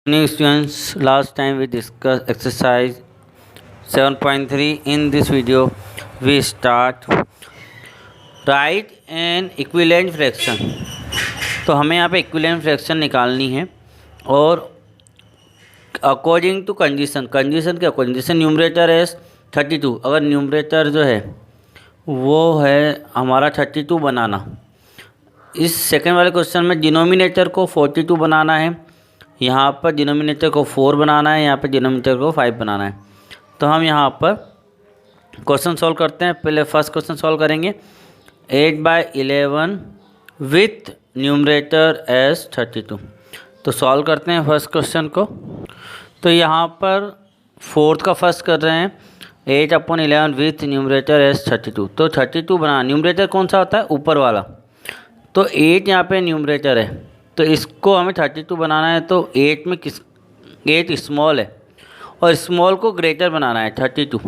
New students, last time we discussed exercise 7.3. In this video we start write an equivalent fraction. तो हमें यहाँ पे equivalent fraction निकालनी है और अकॉर्डिंग टू कंडीशन के अकॉर्डिंग, जैसे न्यूमरेटर है 32, अगर न्यूमरेटर जो है वो है हमारा 32 बनाना। इस सेकंड वाले क्वेश्चन में डिनोमिनेटर को 42 बनाना है, यहाँ पर डिनोमिनेटर को 4 बनाना है, यहाँ पर डिनोमिनेटर को 5 बनाना है। तो हम यहाँ पर क्वेश्चन सॉल्व करते हैं। पहले फर्स्ट क्वेश्चन सॉल्व करेंगे 8/11 विथ न्यूमरेटर एज 32। तो सॉल्व करते हैं फर्स्ट क्वेश्चन को। तो यहाँ पर फोर्थ का फर्स्ट कर रहे हैं 8/11 विथ न्यूमरेटर एज 32। तो 32 बना, न्यूमरेटर कौन सा होता है? ऊपर वाला। तो 8 यहाँ पे न्यूमरेटर है, तो इसको हमें 32 बनाना है। तो 8 में 8 स्मॉल है और स्मॉल को ग्रेटर बनाना है 32।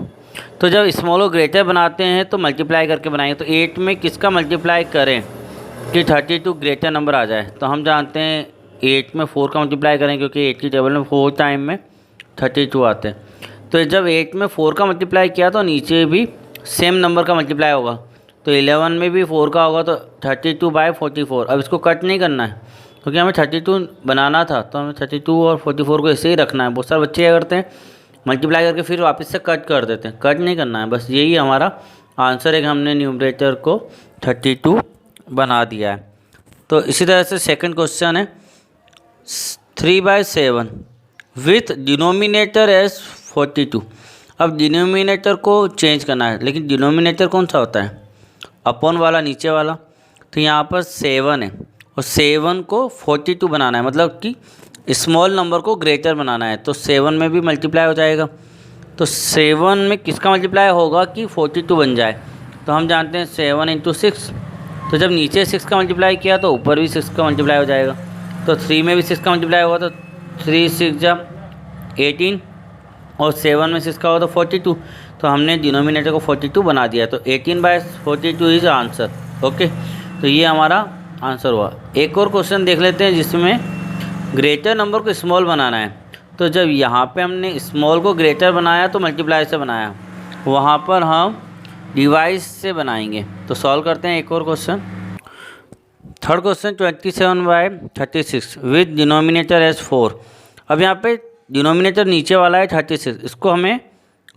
तो जब स्मॉल को ग्रेटर बनाते हैं तो मल्टीप्लाई करके बनाएंगे। तो 8 में किसका मल्टीप्लाई करें कि 32 ग्रेटर नंबर आ जाए? तो हम जानते हैं 8 में 4 का मल्टीप्लाई करें, क्योंकि 8 की टेबल में 4 टाइम में 32 आते हैं। तो जब 8 में 4 का मल्टीप्लाई किया तो नीचे भी सेम नंबर का मल्टीप्लाई होगा। तो 11 में भी 4 का होगा, तो 32/44। अब इसको कट नहीं करना है क्योंकि हमें 32 बनाना था, तो हमें 32 और 44 को ऐसे ही रखना है। बहुत सारे बच्चे क्या करते हैं, मल्टीप्लाई करके फिर वापस से कट कर देते हैं। कट नहीं करना है, बस यही हमारा आंसर है कि हमने न्यूमरेटर को 32 बना दिया है। तो इसी तरह से सेकंड क्वेश्चन है 3/7 विथ डिनोमिनेटर एज 42। अब डिनोमिनेटर को चेंज करना है, लेकिन डिनोमिनेटर कौन सा होता है? अपॉन वाला, नीचे वाला। तो यहाँ पर 7 है और 7 को 42 बनाना है, मतलब कि स्मॉल नंबर को ग्रेटर बनाना है। तो 7 में भी मल्टीप्लाई हो जाएगा। तो 7 में किसका मल्टीप्लाई होगा कि 42 बन जाए? तो हम जानते हैं 7 × 6। तो जब नीचे 6 का मल्टीप्लाई किया तो ऊपर भी 6 का मल्टीप्लाई हो जाएगा। तो 3 में भी 6 का मल्टीप्लाई होगा, तो 3 6 जब 18 और 7 में 6 का होगा तो 42। तो हमने डिनोमिनेटर को 42 बना दिया। तो 18/42 इज आंसर। ओके, तो ये हमारा आंसर हुआ। एक और क्वेश्चन देख लेते हैं जिसमें ग्रेटर नंबर को स्मॉल बनाना है। तो जब यहाँ पे हमने स्मॉल को ग्रेटर बनाया तो मल्टीप्लाई से बनाया, वहाँ पर हम डिवाइड से बनाएंगे। तो सॉल्व करते हैं एक और question. Third question 27/36 with denominator as 4। अब यहाँ पे डिनोमिनेटर नीचे वाला है 36, इसको हमें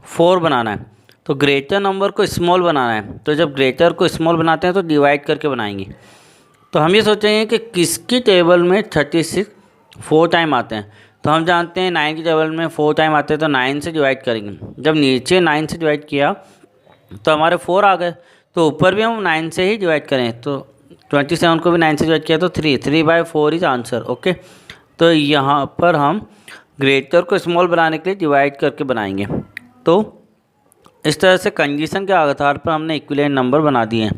4 बनाना है। तो ग्रेटर नंबर को स्मॉल बनाना है। तो जब ग्रेटर को स्मॉल बनाते हैं तो डिवाइड करके बनाएंगे। तो हम ये सोचेंगे कि किसकी टेबल में 36 4 टाइम आते हैं। तो हम जानते हैं 9 की टेबल में 4 टाइम आते हैं, तो 9 से डिवाइड करेंगे। जब नीचे 9 से डिवाइड किया तो हमारे 4 आ गए, तो ऊपर भी हम 9 से ही डिवाइड करें। तो 27 को भी 9 से डिवाइड किया तो 3/4 इज आंसर। ओके, तो यहाँ पर हम ग्रेटर को स्मॉल बनाने के लिए डिवाइड करके बनाएंगे। तो इस तरह से कंडीशन के आधार पर हमने इक्विवेलेंट नंबर बना दिए हैं।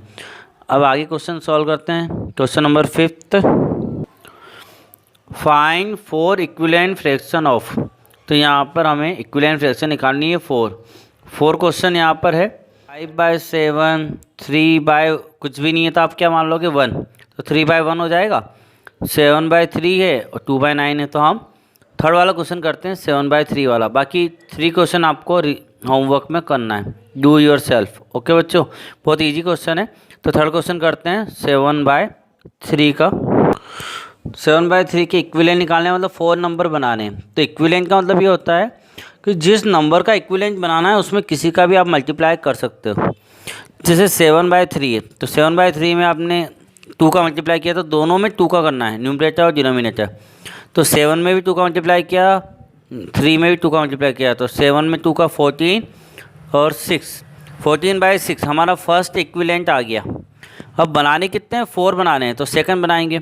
अब आगे क्वेश्चन सॉल्व करते हैं। Question number 5, find 4 equivalent fraction of. तो यहाँ पर हमें इक्विवेलेंट फ्रैक्शन निकालनी है 4 क्वेश्चन यहाँ पर है 5/7, 3 कुछ भी नहीं है तो आप क्या मान लोगे 1। तो 3/1 हो जाएगा। 7/3 है और 2/9 है। तो हम थर्ड वाला क्वेश्चन करते हैं 7/3 वाला। बाकी 3 क्वेश्चन आपको होमवर्क में करना है, डू योर सेल्फ। ओके बच्चों, बहुत इजी क्वेश्चन है। तो थर्ड क्वेश्चन करते हैं 7/3 का। 7/3 के इक्विवेलेंट निकालने मतलब 4 नंबर बनाने हैं। तो इक्विवेलेंट का मतलब ये होता है कि जिस नंबर का इक्विवेलेंट बनाना है उसमें किसी का भी आप मल्टीप्लाई कर सकते हो। जैसे 7/3 है, तो 7/3 में आपने 2 का मल्टीप्लाई किया, तो दोनों में 2 का करना है, न्यूमरेटर और डिनोमिनेटर। तो 7 में भी 2 का मल्टीप्लाई किया, 3 में भी 2 का मल्टीप्लाई किया, तो 7 में 2 का 14 और 6, 14/6 हमारा फर्स्ट इक्विवेलेंट आ गया। अब बनाने कितने हैं? 4 बनाने हैं, तो सेकंड बनाएंगे।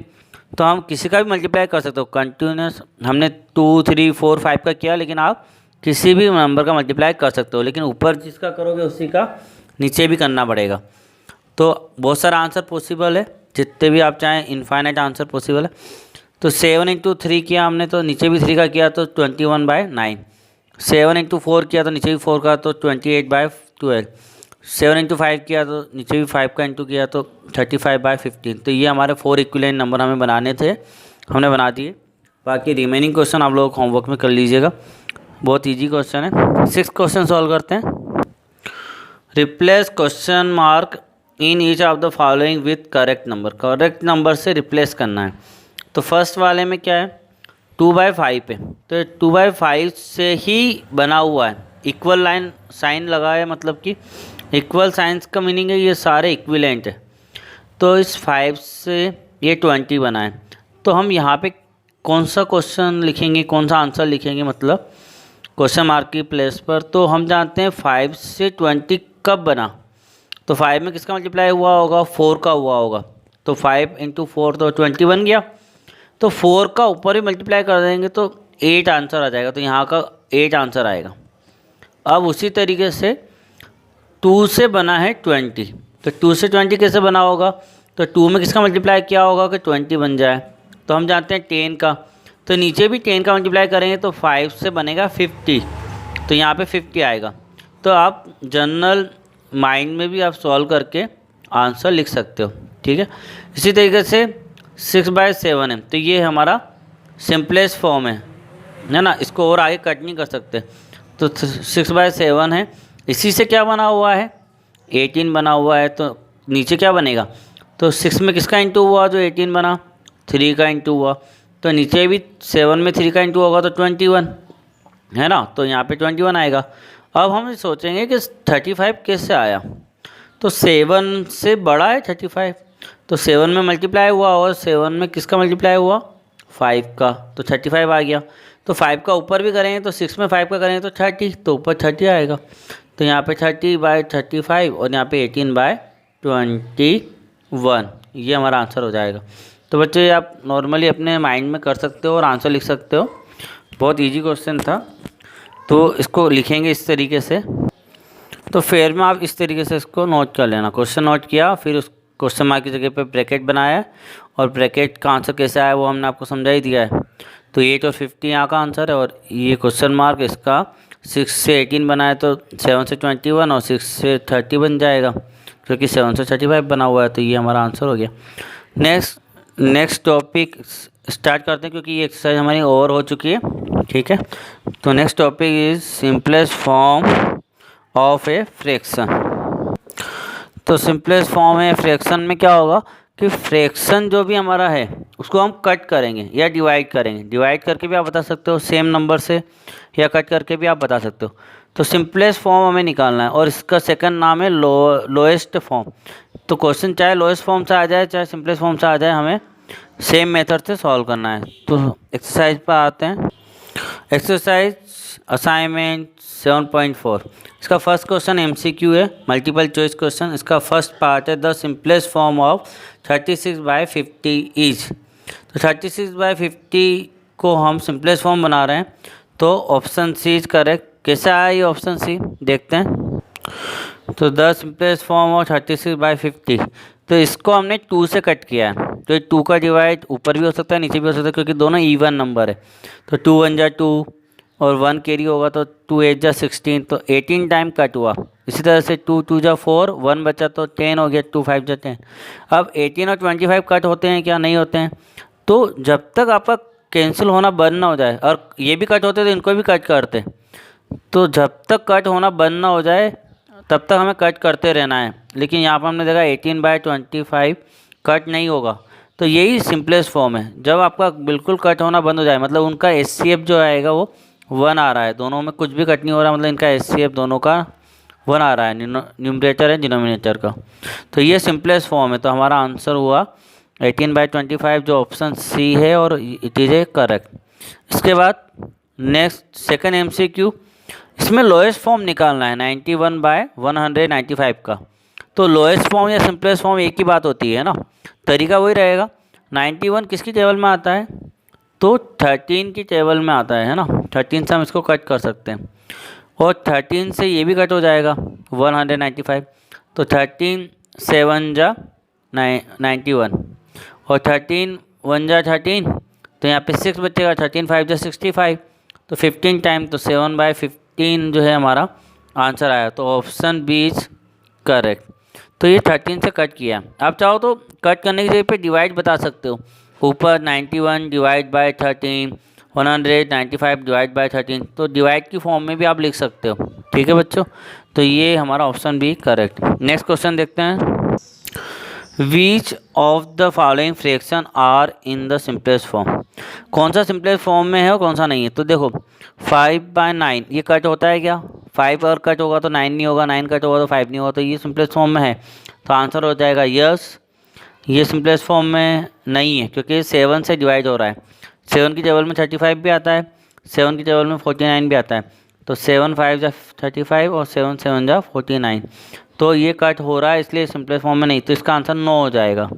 तो हम किसी का भी मल्टीप्लाई कर सकते हो कंटिन्यूस। हमने 2 3 4 5 का किया, लेकिन आप किसी भी नंबर का मल्टीप्लाई कर सकते हो, लेकिन ऊपर जिसका करोगे उसी का नीचे भी करना पड़ेगा। तो बहुत सारा आंसर पॉसिबल है, जितने भी आप चाहें, इनफाइनाइट आंसर पॉसिबल है। तो 7 × 3 किया हमने, तो नीचे भी 3 का किया तो 21/9। 7 × 4 किया तो नीचे भी 4 का, तो 28/12। 7 × 5 किया तो नीचे भी 5 का इंटू किया तो 35/15। तो ये हमारे 4 इक्विवेलेंट नंबर हमें बनाने थे, हमने बना दिए। बाकी रिमेनिंग क्वेश्चन आप लोग होमवर्क में कर लीजिएगा, बहुत इजी क्वेश्चन है। 6 क्वेश्चन सॉल्व करते हैं। Replace question mark in each of the following with correct number, correct number से रिप्लेस करना है। तो फर्स्ट वाले में क्या है, 2/5 है, तो 2/5 से ही बना हुआ है, इक्वल लाइन साइन लगा है, मतलब कि इक्वल साइंस का मीनिंग है ये सारे इक्विलेंट है। तो इस 5 से ये 20 बना है, तो हम यहाँ पे कौन सा क्वेश्चन लिखेंगे, कौन सा आंसर लिखेंगे, मतलब क्वेश्चन मार्क की प्लेस पर। तो हम जानते हैं 5 से 20 कब बना, तो 5 में किसका मल्टीप्लाई हुआ होगा, 4 का हुआ होगा, तो 5 × 4 तो 20 बन गया। तो 4 का ऊपर ही मल्टीप्लाई कर देंगे तो 8 आंसर आ जाएगा, तो यहाँ का 8 आंसर आएगा। अब उसी तरीके से 2 से बना है 20, तो 2 से 20 कैसे बना होगा, तो 2 में किसका मल्टीप्लाई किया होगा कि 20 बन जाए, तो हम जानते हैं 10 का, तो नीचे भी 10 का मल्टीप्लाई करेंगे तो 5 से बनेगा 50, तो यहाँ पे 50 आएगा। तो आप जनरल माइंड में भी आप सॉल्व करके आंसर लिख सकते हो, ठीक है। इसी तरीके से 6/7 है, तो ये हमारा सिंपलेस्ट फॉर्म है ना, इसको और आगे कट नहीं कर सकते। तो 6/7 है, इसी से क्या बना हुआ है, 18 बना हुआ है, तो नीचे क्या बनेगा, तो 6 में किसका इंटू हुआ जो 18 बना, 3 का इंटू हुआ, तो नीचे भी 7 में 3 का इंटू होगा तो 21 है ना, तो यहाँ पे 21 आएगा। अब हम सोचेंगे कि 35 कैसे आया, तो 7 से बड़ा है 35, तो 7 में मल्टीप्लाई हुआ और 7 में किसका मल्टीप्लाई हुआ, 5 का, तो 35 आ गया। तो 5 का ऊपर भी करेंगे तो 6 में 5 का करेंगे तो 30, तो ऊपर 30 आएगा, तो यहाँ पे 30/35 और यहाँ पे 18/21, ये हमारा आंसर हो जाएगा। तो बच्चे आप नॉर्मली अपने माइंड में कर सकते हो और आंसर लिख सकते हो, बहुत इजी क्वेश्चन था। तो इसको लिखेंगे इस तरीके से, तो फेयर में आप इस तरीके से इसको नोट कर लेना, क्वेश्चन नोट किया, फिर उस क्वेश्चन मार्क की जगह पे ब्रैकेट बनाया, और ब्रैकेट का आंसर कैसे आया वो हमने आपको समझा ही दिया है। तो 8 और 50 यहाँ का आंसर है, और ये क्वेश्चन मार्क इसका 6 से 18 बनाया तो 7 से 21 और 6 से 30 बन जाएगा, क्योंकि 7 से 35 बना हुआ है, तो ये हमारा आंसर हो गया। नेक्स्ट टॉपिक स्टार्ट करते हैं, क्योंकि ये एक्सरसाइज हमारी ओवर हो चुकी है, ठीक है। तो next topic is simplest form of a fraction. तो सिंपलेस्ट फॉर्म है फ्रैक्शन में क्या होगा कि फ्रैक्शन जो भी हमारा है उसको हम कट करेंगे या डिवाइड करेंगे, डिवाइड करके भी आप बता सकते हो सेम नंबर से, या कट करके भी आप बता सकते हो। तो सिंपलेस्ट फॉर्म हमें निकालना है, और इसका सेकंड नाम है लोएस्ट फॉर्म। तो क्वेश्चन चाहे लोएस्ट फॉर्म से आ जाए चाहे सिंपलेस्ट फॉर्म से आ जाए, हमें सेम मेथड से सॉल्व करना है। तो एक्सरसाइज पर आते हैं। एक्सरसाइज असाइनमेंट 7.4, इसका फर्स्ट क्वेश्चन MCQ है, मल्टीपल चॉइस क्वेश्चन। इसका फर्स्ट पार्ट है the simplest form of 36/50 is. तो 36/50 को हम सिंपलेस्ट फॉर्म बना रहे हैं, तो ऑप्शन सी इज करेक्ट। कैसे आया ये ऑप्शन सी, देखते हैं। तो द सिंपलेस्ट फॉर्म ऑफ 36/50, तो इसको हमने 2 से कट किया है, तो 2 का डिवाइड ऊपर भी हो सकता है नीचे भी हो सकता है, क्योंकि दोनों इवन नंबर है। तो 2 1 जा 2 और 1 कैरी होगा, तो 2 8 जा 16, तो 18 टाइम कट हुआ। इसी तरह से 2 2 जा 4, 1 बचा तो 10 हो गया, 2 5 जा 10। अब 18 और 25 कट होते हैं क्या, नहीं होते हैं। तो जब तक आपका कैंसिल होना बंद ना हो जाए, और ये भी कट होते तो इनको भी कट करते, तो जब तक कट होना बंद ना हो जाए तब तक हमें कट करते रहना है। लेकिन यहाँ पर हमने देखा 18/25 कट नहीं होगा, तो यही सिंपलेस्ट फॉर्म है। जब आपका बिल्कुल कट होना बंद हो जाए, मतलब उनका HCF जो आएगा वो 1 आ रहा है, दोनों में कुछ भी कट नहीं हो रहा, मतलब इनका HCF दोनों का 1 आ रहा है, न्यूमरेटर है डिनोमिनेटर का, तो ये सिंपलेस्ट फॉर्म है। तो हमारा आंसर हुआ 18/25, जो ऑप्शन सी है, और इट इज़ ए करेक्ट। इसके बाद नेक्स्ट सेकंड MCQ, इसमें लोएस्ट फॉर्म निकालना है 91/195 का। तो लोएस्ट फॉर्म या सिंपलेस्ट फॉर्म एक ही बात होती है ना, तरीका वही रहेगा। 91 किसकी टेबल में आता है, तो 13 की टेबल में आता है ना, 13 से हम इसको कट कर सकते हैं, और 13 से ये भी कट हो जाएगा 195, तो 13 7 जा 91, और 13 1 जा 13, तो यहाँ पे 6 बचेगा, 13 5 जा 65, तो 15 टाइम, तो 7/15 जो है हमारा आंसर आया। तो ऑप्शन बी इज करेक्ट। तो ये 13 से कट किया। आप चाहो तो कट करने की जगह पे डिवाइड बता सकते हो, ऊपर 91 डिवाइड बाय 13, 195 डिवाइड बाय 13, तो डिवाइड की फॉर्म में भी आप लिख सकते हो। ठीक है बच्चों, तो ये हमारा option B correct. Next question देखते हैं। Which of the following fraction are in the simplest form. कौन सा सिंपलेस्ट फॉर्म में है और कौन सा नहीं है। तो देखो 5/9 ये कट होता है क्या, 5 और कट होगा तो 9 नहीं होगा, 9 कट होगा तो 5 नहीं होगा, तो ये सिंपलेस्ट फॉर्म में है, तो आंसर हो जाएगा यस। ये सिंपलेस्ट फॉर्म में नहीं है क्योंकि 7 से डिवाइड हो रहा है। 7 की टेबल में 35 भी आता है, 7 की टेबल में 49 भी आता है, तो 7 5 जा 35 और 7 7 जा 49, तो ये कट हो रहा है इसलिए सिंपलेस्ट फॉर्म में नहीं, तो इसका आंसर 9 हो जाएगा।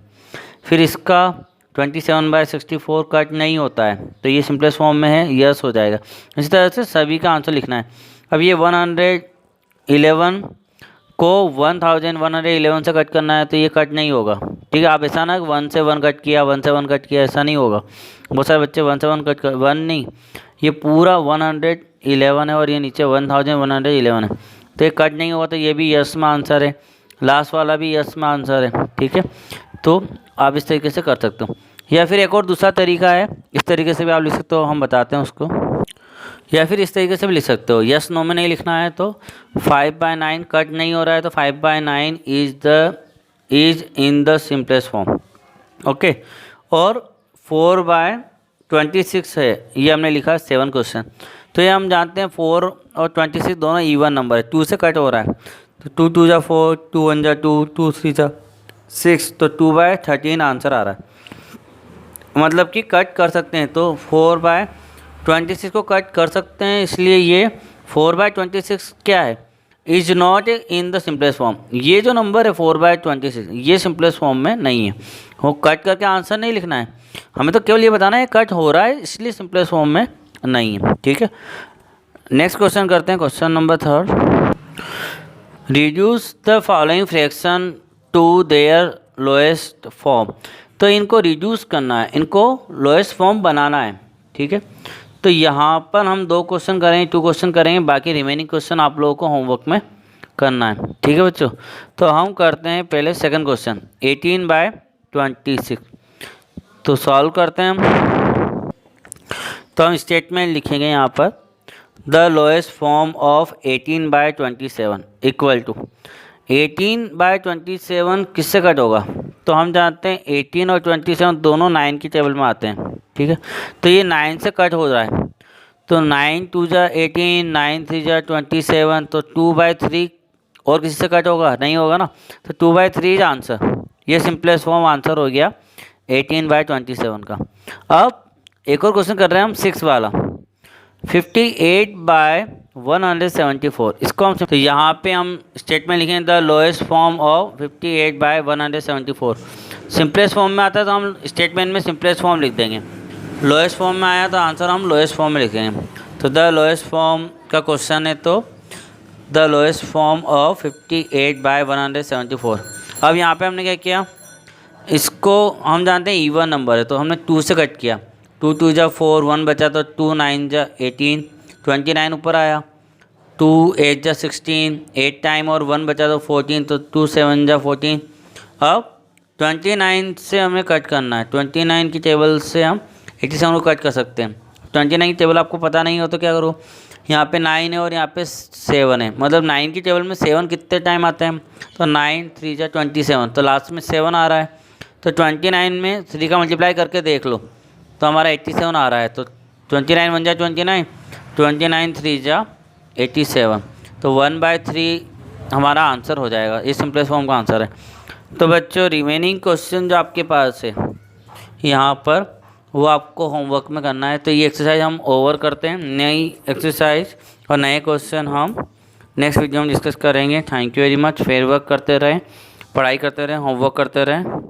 फिर इसका 27/64 कट नहीं होता है, तो ये सिंपलेस्ट फॉर्म में है, यस हो जाएगा। इसी तरह से सभी का आंसर लिखना है। अब ये 111 को 1111 से कट करना है, तो ये कट नहीं होगा। ठीक है, आप ऐसा ना 1 से 1 कट किया, 1 से 1 कट किया, ऐसा नहीं होगा। बहुत सारे बच्चे 1 से 1 कट कर, 1 नहीं, ये पूरा 111 है और ये नीचे 1111 है, तो ये कट नहीं होगा, तो ये भी यस में आंसर है। लास्ट वाला भी यस में आंसर है। ठीक है, तो आप इस तरीके से कर सकते हो, या फिर एक और दूसरा तरीका है, इस तरीके से भी आप लिख सकते हो, हम बताते हैं उसको। या फिर इस तरीके से भी लिख सकते हो, यस नो में नहीं लिखना है तो 5/9 कट नहीं हो रहा है, तो 5/9 is in the simplest form. Okay, और 4/26 है, ये हमने लिखा 7 क्वेश्चन, तो ये हम जानते हैं 4 और 26 दोनों इवन नंबर है, 2 से कट हो रहा है, तो 2 2 जा 4, 2 1 जा 2, 2 3 जा 6, तो 2/13 आंसर आ रहा है। मतलब कि कट कर सकते हैं, तो 4/26 को कट कर सकते हैं, इसलिए ये 4/26 क्या है, is not in the simplest form. ये जो नंबर है 4/26 ये सिंपलेस्ट फॉर्म में नहीं है, वो कट करके आंसर नहीं लिखना है, हमें तो केवल ये बताना है कट हो रहा है इसलिए सिंपलेस्ट फॉर्म में नहीं है। ठीक है, नेक्स्ट क्वेश्चन करते हैं, question number 3। Reduce the following fraction to their lowest form. तो इनको रिड्यूस करना है, इनको लोएस्ट फॉर्म बनाना है। ठीक है, तो यहाँ पर हम 2 क्वेश्चन करेंगे, 2 क्वेश्चन करेंगे, बाकी रिमेनिंग क्वेश्चन आप लोगों को होमवर्क में करना है। ठीक है बच्चों, तो हम करते हैं पहले सेकंड क्वेश्चन 18/26, तो सॉल्व करते हैं हम। तो हम स्टेटमेंट लिखेंगे यहाँ पर, the lowest form of 18/27 equal to 18/27 किससे कट होगा, तो हम जानते हैं 18 और 27 दोनों 9 की टेबल में आते हैं। ठीक है, तो ये 9 से कट हो रहा है, तो 9 2 जा 18, 9 3 जा 27, तो 2/3 और किसी से कट होगा, नहीं होगा ना, तो 2/3 इज आंसर। ये सिंपलेस्ट फॉर्म आंसर हो गया 18/27 का। अब एक और क्वेश्चन कर रहे हैं हम 6 वाला, 58/174, इसको हम, तो यहाँ पे हम स्टेटमेंट लिखेंगे the lowest form of 58/174। Simplest form में आता है तो हम स्टेटमेंट में सिंपलेस्ट फॉर्म लिख देंगे, लोएस्ट फॉर्म में आया तो आंसर हम लोएस्ट फॉर्म में लिखेंगे। तो द लोएस्ट फॉर्म का क्वेश्चन है, तो द लोएस्ट फॉर्म ऑफ 58/174। अब यहाँ पे हमने क्या किया, इसको हम जानते हैं इवन नंबर है, तो हमने 2 से कट किया, 2 2 जा 4, 1 बचा, तो 2 9 जा 18, 29 ऊपर आया, 2 8 जा 16, 8 टाइम और 1 बचा तो 14, तो 2 7 जा 14। अब 29 से हमें कट करना है, 29 की टेबल से हम 87 को कट कर सकते हैं। 29 की टेबल आपको पता नहीं हो तो क्या करो, यहाँ पे 9 है और यहाँ पे 7 है, मतलब 9 की टेबल में 7 कितने टाइम आते हैं, तो 9 3 जा 27, तो लास्ट में 7 आ रहा है, तो 29 में 3 का मल्टीप्लाई करके देख लो, तो हमारा 87 आ रहा है, तो 29 1 जा 29, 29 3 जा 87, तो 1/3 हमारा आंसर हो जाएगा। ये सिंपलेस्ट फॉर्म का आंसर है। तो बच्चों रिमेनिंग क्वेश्चन जो आपके पास है यहाँ पर, वो आपको होमवर्क में करना है। तो ये एक्सरसाइज हम ओवर करते हैं, नई एक्सरसाइज और नए क्वेश्चन हम नेक्स्ट वीडियो में डिस्कस करेंगे। Thank you very much. Fair work करते रहें, पढ़ाई करते रहें, होमवर्क करते रहें।